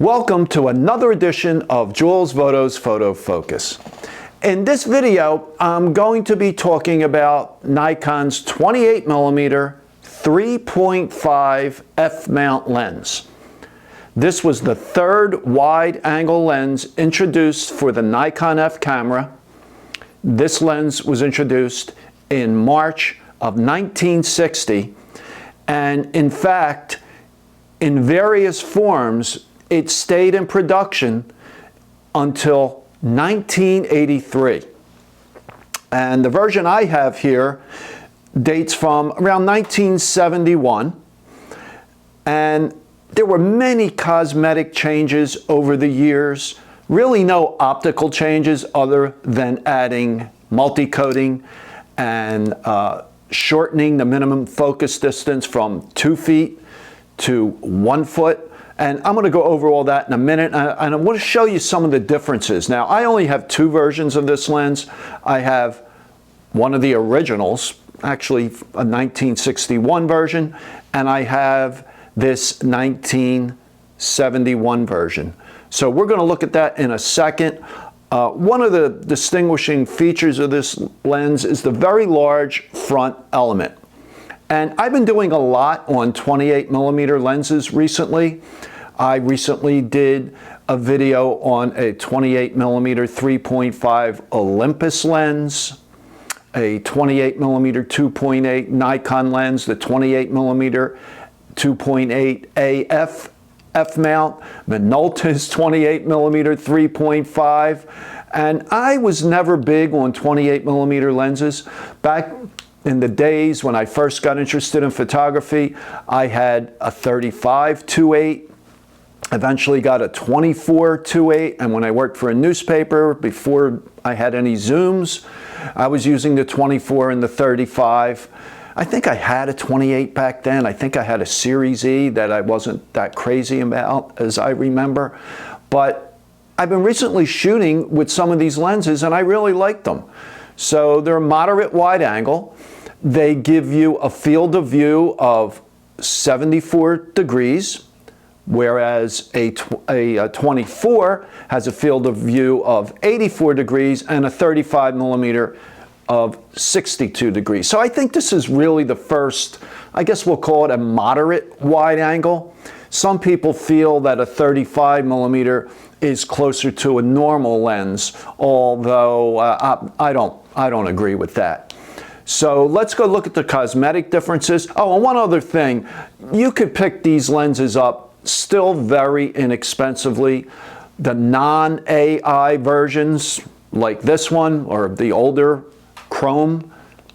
Welcome to another edition of Jules Voto's Photo Focus. In this video, I'm going to be talking about Nikon's 28mm 3.5 f-mount lens. This was the third wide-angle lens introduced for the Nikon F camera. This lens was introduced in March of 1960, and in fact, in various forms, it stayed in production until 1983. And the version I have here dates from around 1971. And there were many cosmetic changes over the years. Really no optical changes other than adding multi-coating and shortening the minimum focus distance from 2 feet to 1 foot. And I'm going to go over all that in a minute, and I want to show you some of the differences. Now, I only have two versions of this lens. I have one of the originals, actually a 1961 version, and I have this 1971 version. So we're going to look at that in a second. One of the distinguishing features of this lens is the very large front element. And I've been doing a lot on 28mm lenses recently. I recently did a video on a 28mm 3.5 Olympus lens, a 28mm 2.8 Nikon lens, the 28mm 2.8 AF f-mount, Minolta's 28mm 3.5, and I was never big on 28mm lenses. Back in the days when I first got interested in photography, I had a 35 2.8, eventually got a 24 2.8, and when I worked for a newspaper, before I had any zooms, I was using the 24 and the 35. I think I had a 28 back then. I think I had a Series E that I wasn't that crazy about, as I remember. But I've been recently shooting with some of these lenses, and I really like them. So they're moderate wide angle. They give you a field of view of 74 degrees, whereas a 24 has a field of view of 84 degrees and a 35mm of 62 degrees. So I think this is really the first, I guess we'll call it a moderate wide angle. Some people feel that a 35mm is closer to a normal lens, although I don't agree with that. So let's go look at the cosmetic differences. Oh, and one other thing, you could pick these lenses up still very inexpensively. The non-AI versions, like this one, or the older chrome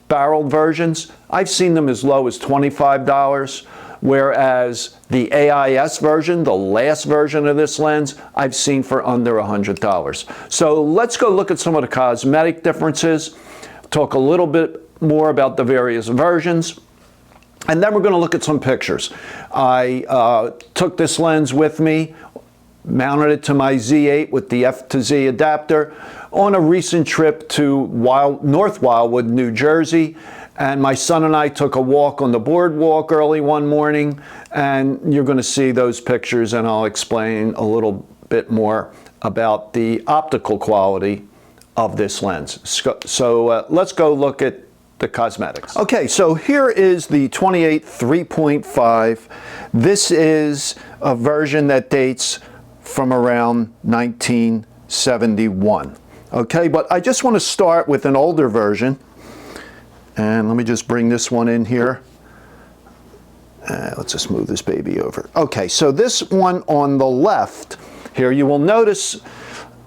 barreled versions, I've seen them as low as $25, whereas the AIS version, the last version of this lens, I've seen for under $100. So let's go look at some of the cosmetic differences, talk a little bit more about the various versions, and then we're going to look at some pictures. I took this lens with me, mounted it to my Z8 with the F to Z adapter on a recent trip to North Wildwood, New Jersey. And my son and I took a walk on the boardwalk early one morning, and you're going to see those pictures, and I'll explain a little bit more about the optical quality of this lens. So let's go look at the cosmetics. Okay, so here is the 28 3.5. This is a version that dates from around 1971. Okay, but I just want to start with an older version. And let me just bring this one in here. Let's just move this baby over. Okay, so this one on the left here, you will notice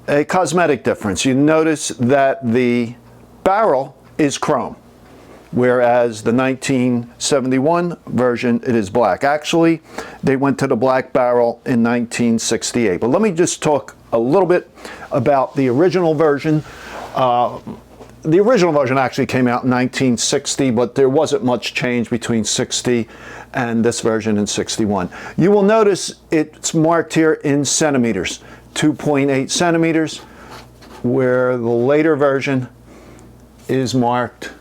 a cosmetic difference. You notice that the barrel is chrome, whereas the 1971 version, it is black. Actually, they went to the black barrel in 1968. But let me just talk a little bit about the original version. The original version actually came out in 1960, but there wasn't much change between 60 and this version in 61. You will notice it's marked here in centimeters, 2.8 centimeters, where the later version is marked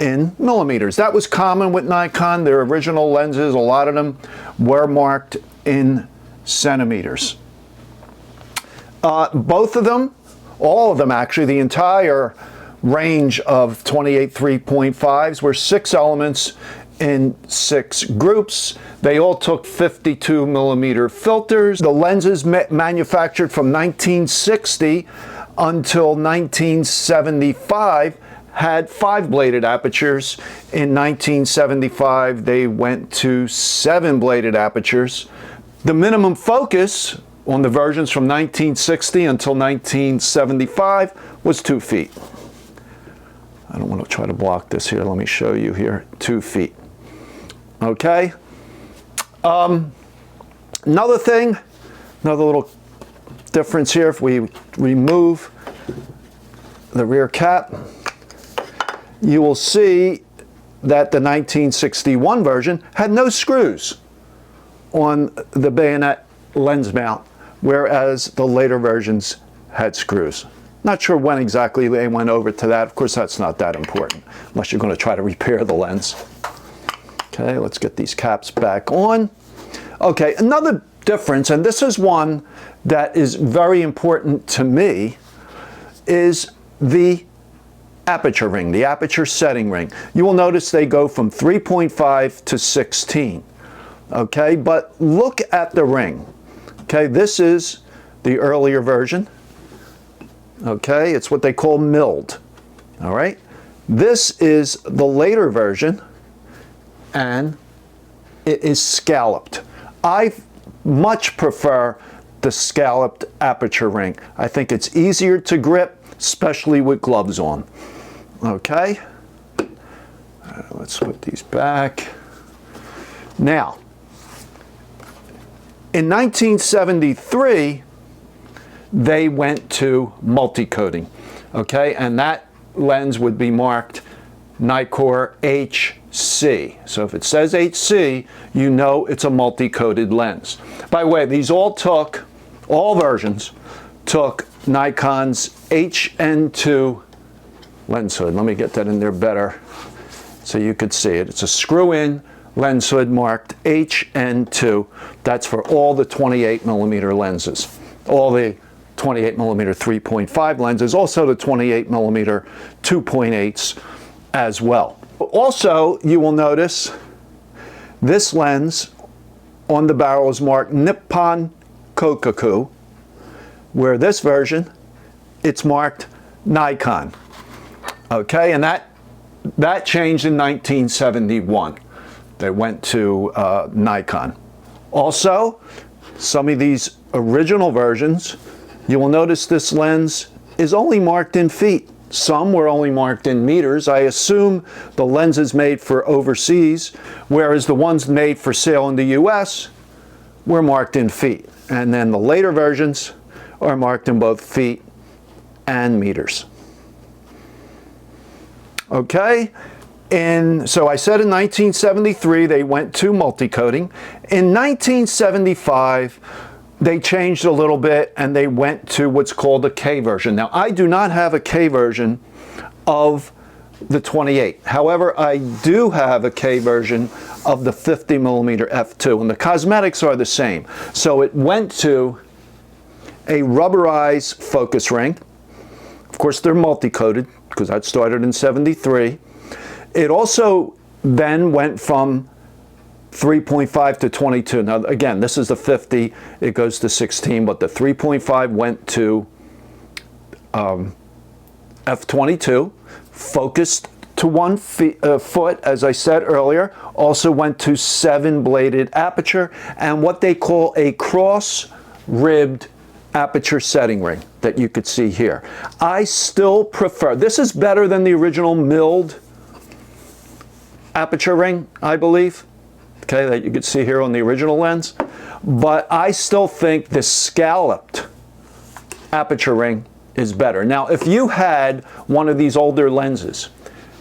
in millimeters. That was common with Nikon. Their original lenses, a lot of them were marked in centimeters. Both of them, all of them actually, the entire range of 28 3.5s were 6 elements in 6 groups. They all took 52mm filters. The lenses manufactured from 1960 until 1975 had 5-bladed apertures. In 1975, they went to 7-bladed apertures. The minimum focus on the versions from 1960 until 1975 was 2 feet. I don't want to try to block this here. Let me show you here. 2 feet. Okay. Another thing, another little difference here, if we remove the rear cap, you will see that the 1961 version had no screws on the bayonet lens mount, whereas the later versions had screws. Not sure when exactly they went over to that. Of course, that's not that important unless you're going to try to repair the lens. Okay, let's get these caps back on. Okay, another difference, and this is one that is very important to me, is the aperture ring, the aperture setting ring. You will notice they go from 3.5 to 16. Okay, but look at the ring. Okay, this is the earlier version. Okay, it's what they call milled. All right, this is the later version, and it is scalloped. I much prefer the scalloped aperture ring. I think it's easier to grip, especially with gloves on. Okay, let's put these back. Now, in 1973, they went to multi-coating, okay, and that lens would be marked Nikon HC. So if it says HC, you know it's a multi-coated lens. By the way, these all versions took Nikon's HN2 lens hood. Let me get that in there better so you could see it. It's a screw-in lens hood marked HN2. That's for all the 28mm lenses, all the 28mm 3.5 lenses, also the 28mm 2.8s as well. Also, you will notice this lens on the barrel is marked Nippon Kokaku, where this version, it's marked Nikon. Okay, and that changed in 1971. They went to Nikon. Also, some of these original versions, you will notice this lens is only marked in feet. Some were only marked in meters. I assume the lenses made for overseas, whereas the ones made for sale in the US were marked in feet. And then the later versions are marked in both feet and meters. Okay, so I said in 1973 they went to multi-coating. In 1975, they changed a little bit and they went to what's called a K version. Now, I do not have a K version of the 28. However, I do have a K version of the 50mm f2, and the cosmetics are the same. So it went to a rubberized focus ring. Of course, they're multi-coated because that started in 73. It also then went from 3.5 to 22. Now, again, this is the 50. It goes to 16, but the 3.5 went to f22, focused to 1 foot, as I said earlier. Also went to 7-bladed aperture and what they call a cross-ribbed aperture setting ring that you could see here. I still prefer, this is better than the original milled aperture ring, I believe, okay, that you could see here on the original lens, but I still think the scalloped aperture ring is better. Now, if you had one of these older lenses,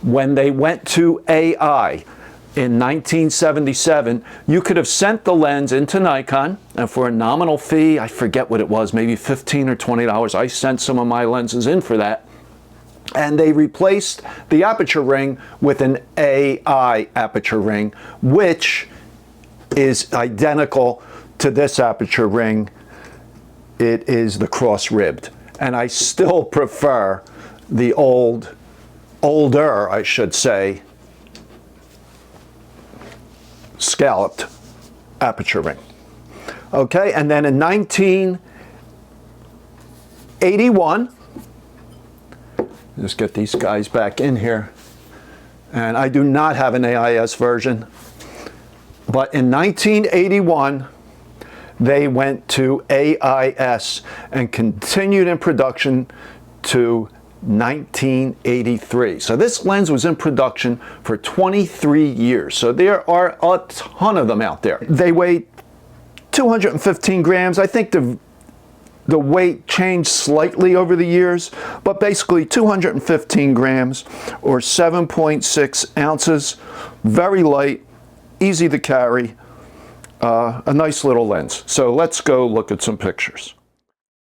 when they went to AI in 1977, you could have sent the lens into Nikon, and for a nominal fee, I forget what it was, maybe $15 or $20, I sent some of my lenses in for that, and they replaced the aperture ring with an AI aperture ring, which is identical to this aperture ring it is the cross-ribbed. And I still prefer the older, I should say, scalloped aperture ring. Okay, and then in 1981, just get these guys back in here, and I do not have an AIS version, but in 1981, they went to AIS and continued in production to 1983. So this lens was in production for 23 years. So there are a ton of them out there. They weigh 215 grams. I think the weight changed slightly over the years, but basically 215 grams or 7.6 ounces. Very light, easy to carry, a nice little lens. So let's go look at some pictures.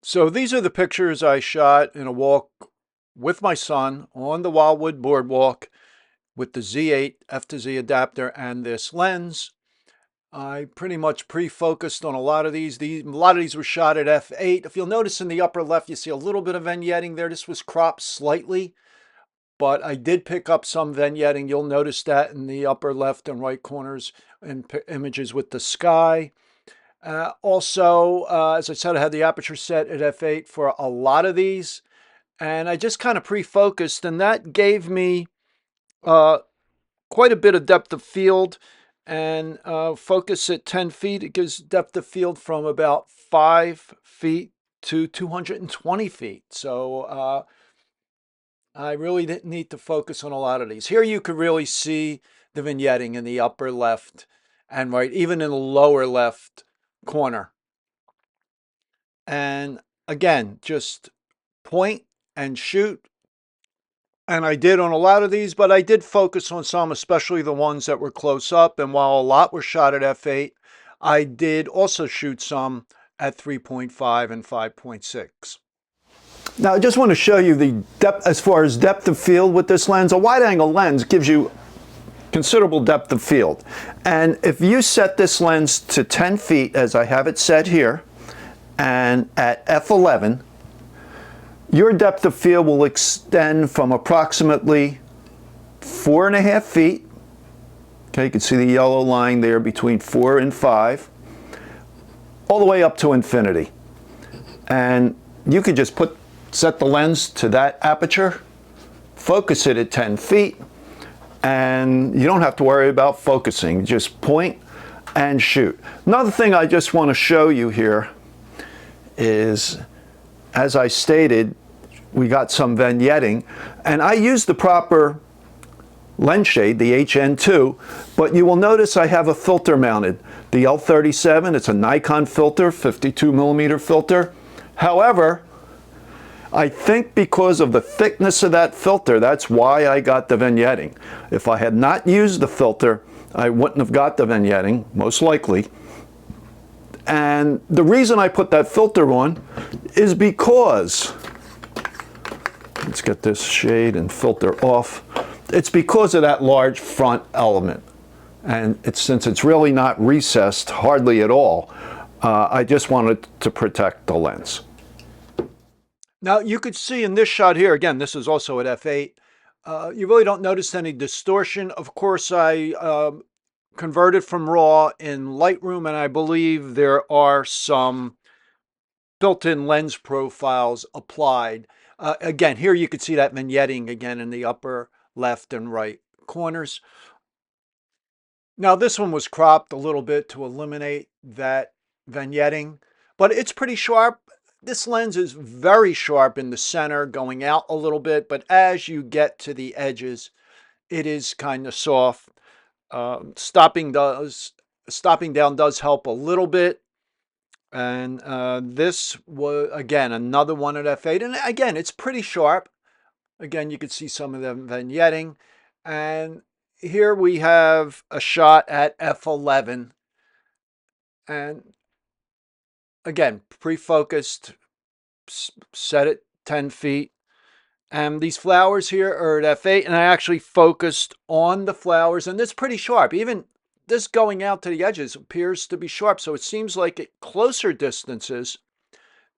So these are the pictures I shot in a walk with my son on the Wildwood Boardwalk with the Z8 F-to-Z adapter and this lens. I pretty much pre-focused on a lot of these. A lot of these were shot at f8. If you'll notice in the upper left, you see a little bit of vignetting there. This was cropped slightly, but I did pick up some vignetting. You'll notice that in the upper left and right corners and images with the sky. Also, as I said, I had the aperture set at f8 for a lot of these, and I just kind of pre-focused, and that gave me quite a bit of depth of field. And focus at 10 feet, it gives depth of field from about 5 feet to 220 feet. So I really didn't need to focus on a lot of these. Here you could really see the vignetting in the upper left and right, even in the lower left corner. And again, just point and shoot. And I did on a lot of these, but I did focus on some, especially the ones that were close up. And while a lot were shot at f8, I did also shoot some at 3.5 and 5.6. Now, I just want to show you the depth, as far as depth of field with this lens. A wide-angle lens gives you considerable depth of field. And if you set this lens to 10 feet, as I have it set here, and at f11, your depth of field will extend from approximately 4.5 feet. Okay, you can see the yellow line there between 4 and 5, all the way up to infinity. And you could just set the lens to that aperture, focus it at 10 feet, and you don't have to worry about focusing. Just point and shoot. Another thing I just want to show you here is, as I stated, we got some vignetting, and I used the proper lens shade, the HN2, but you will notice I have a filter mounted. The L37, it's a Nikon filter, 52mm filter. However, I think because of the thickness of that filter, that's why I got the vignetting. If I had not used the filter, I wouldn't have got the vignetting, most likely. And the reason I put that filter on is because, let's get this shade and filter off. It's because of that large front element. And since it's really not recessed hardly at all, I just wanted to protect the lens. Now you could see in this shot here, again, this is also at f8, you really don't notice any distortion. Of course, I converted from RAW in Lightroom, and I believe there are some built-in lens profiles applied. Again, here you could see that vignetting again in the upper left and right corners. Now this one was cropped a little bit to eliminate that vignetting, but it's pretty sharp. This lens is very sharp in the center, going out a little bit, but as you get to the edges, it is kind of soft. Stopping down does help a little bit. And this was, again, another one at f8. And again, it's pretty sharp. Again, you can see some of the vignetting. And here we have a shot at f11. And again, pre-focused, set at 10 feet. And these flowers here are at f8. And I actually focused on the flowers. And it's pretty sharp. Even this going out to the edges appears to be sharp. So it seems like at closer distances,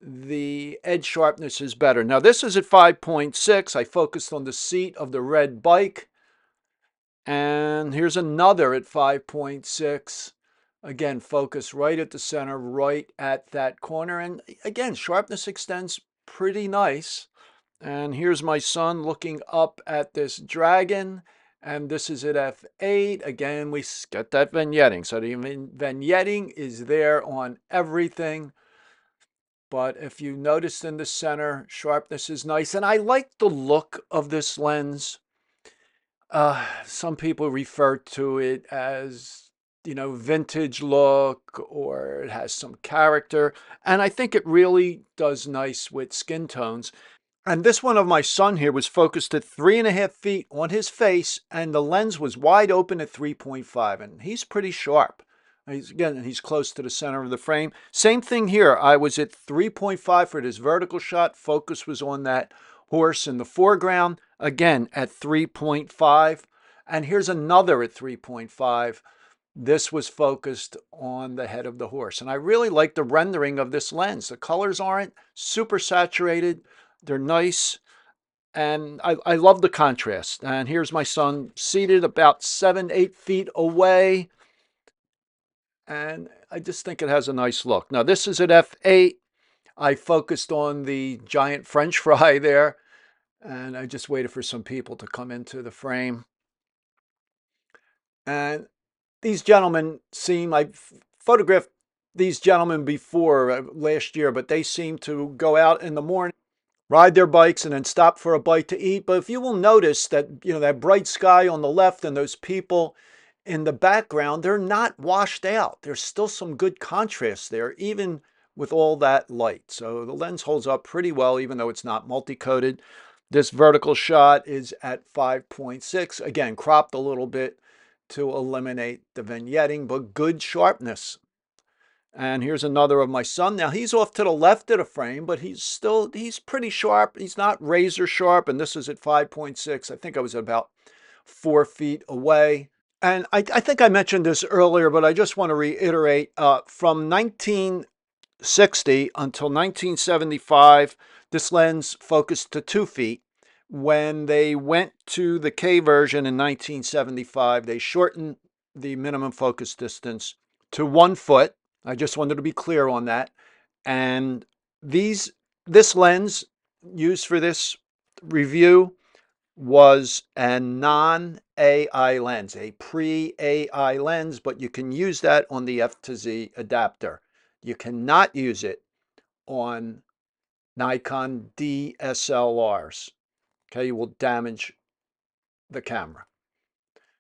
the edge sharpness is better. Now this is at 5.6. I focused on the seat of the red bike. And here's another at 5.6. Again, focus right at the center, right at that corner. And again, sharpness extends pretty nice. And here's my son looking up at this dragon. And this is at f8. Again, we get that vignetting. So the vignetting is there on everything. But if you notice in the center, sharpness is nice. And I like the look of this lens. Some people refer to it as, vintage look, or it has some character. And I think it really does nice with skin tones. And this one of my son here was focused at 3.5 feet on his face, and the lens was wide open at 3.5, and he's pretty sharp. He's close to the center of the frame. Same thing here. I was at 3.5 for this vertical shot. Focus was on that horse in the foreground, again at 3.5. And here's another at 3.5. This was focused on the head of the horse. And I really like the rendering of this lens. The colors aren't super saturated. They're nice, and I love the contrast. And here's my son seated about 7-8 feet away, and I just think it has a nice look. Now this is at f8. I focused on the giant French fry there, and I just waited for some people to come into the frame. And these gentlemen I photographed these gentlemen before last year, but they seem to go out in the morning, ride their bikes, and then stop for a bite to eat. But if you will notice that, that bright sky on the left and those people in the background, they're not washed out. There's still some good contrast there, even with all that light. So the lens holds up pretty well, even though it's not multi-coated. This vertical shot is at 5.6. Again, cropped a little bit to eliminate the vignetting, but good sharpness. And here's another of my son. Now he's off to the left of the frame, but he's pretty sharp. He's not razor sharp. And this is at 5.6. I think I was at about 4 feet away. And I think I mentioned this earlier, but I just want to reiterate, from 1960 until 1975, this lens focused to 2 feet. When they went to the K version in 1975, they shortened the minimum focus distance to 1 foot. I just wanted to be clear on that. And this lens used for this review was a non-AI lens, a pre-AI lens, but you can use that on the F to Z adapter. You cannot use it on Nikon DSLRs. Okay, you will damage the camera.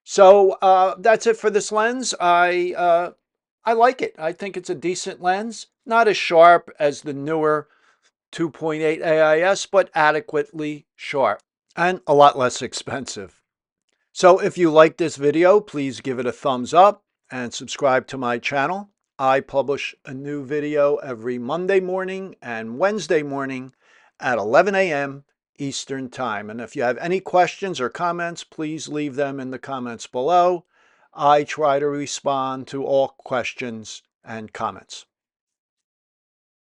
So that's it for this lens. I like it. I think it's a decent lens. Not as sharp as the newer 2.8 AIS, but adequately sharp and a lot less expensive. So if you like this video, please give it a thumbs up and subscribe to my channel. I publish a new video every Monday morning and Wednesday morning at 11 a.m. Eastern Time. And if you have any questions or comments, please leave them in the comments below. I try to respond to all questions and comments.